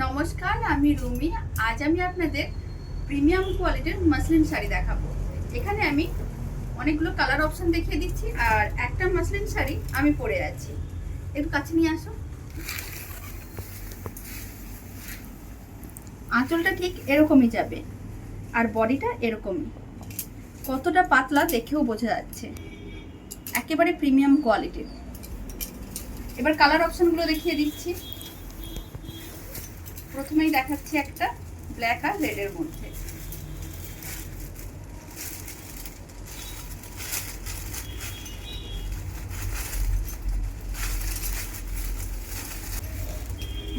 নমস্কার, আমি রুমি। আজ আমি আপনাদের প্রিমিয়াম কোয়ালিটির মাসলিন শাড়ি দেখাবো। এখানে আমি অনেকগুলো কালার অপশন দেখিয়ে দিচ্ছি, আর একটা মাসলিন শাড়ি আমি পরে আছি। একটু কাছে নিয়ে আসো। আঁচলটা ঠিক এরকমই যাবে, আর বডিটা এরকমই। কতটা পাতলা দেখেও বোঝা যাচ্ছে, একেবারে প্রিমিয়াম কোয়ালিটির। এবার কালার অপশনগুলো দেখিয়ে দিচ্ছি। প্রথমেই দেখাচ্ছি একটা ব্ল্যাক আর রেডের মধ্যে।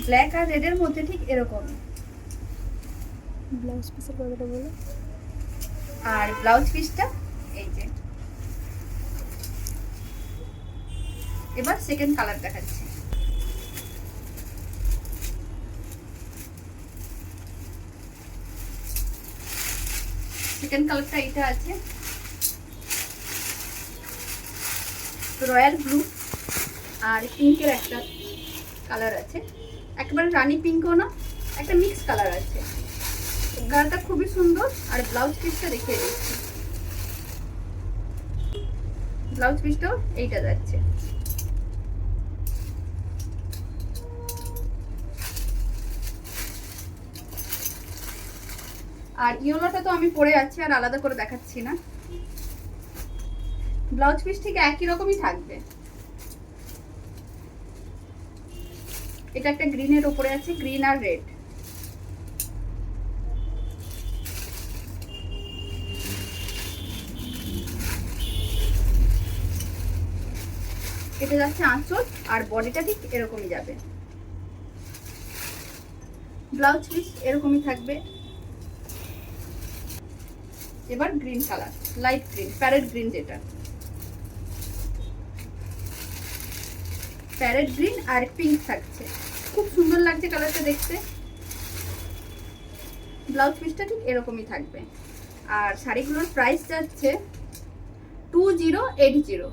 ব্ল্যাক আর রেডের মধ্যে ঠিক এরকম। ব্লাউজ পিসের কথাটা বলো। আর ব্লাউজ পিসটা এই যে। এবার সেকেন্ড কালার দেখাচ্ছি। সেকেন্ড কালারটা এটা আছে, রয়্যাল ব্লু আর পিঙ্কের একটা কালার আছে। একেবারে রানী পিঙ্কও না, একটা মিক্স কালার আছে। গালটা খুবই সুন্দর। আর ব্লাউজ পিসটা দেখিয়ে দিচ্ছি। ব্লাউজ পিসটাও এইটা যাচ্ছে। আর ইয়েলোটা তো আমি পরে আছি, আর আলাদা করে দেখাচ্ছি না। ব্লাউজ পিস ঠিক একই রকমই থাকবে। এটা একটা গ্রিনের উপরে আছে, গ্রিন আর রেড। এটা যাচ্ছে আঁচল, আর বডিটা ঠিক এরকমই যাবে। ব্লাউজ পিস এরকমই থাকবে। এবার green colour, light green, parrot green, যেটা প্যারেট গ্রিন আর পিঙ্ক থাকছে। খুব সুন্দর লাগছে কালারটা দেখতে। ব্লাউজ পিসটা ঠিক এরকমই থাকবে। আর শাড়িগুলোর প্রাইস যাচ্ছে 2080।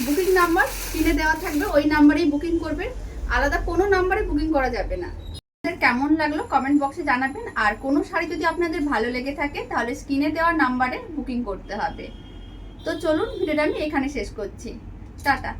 বুকিং নাম্বার স্ক্রিনে দেওয়া থাকবে, ওই নাম্বারেই বুকিং করবেন। আলাদা কোনো নাম্বারে বুকিং করা যাবে না। কেমন লাগলো কমেন্ট বক্সে জানাবেন। আর কোনো শাড়ি যদি আপনাদের ভালো লেগে থাকে তাহলে স্ক্রিনে দেওয়া নাম্বারে বুকিং করতে হবে। তো চলুন, ভিডিওটা আমি এখানে শেষ করছি। টাটা।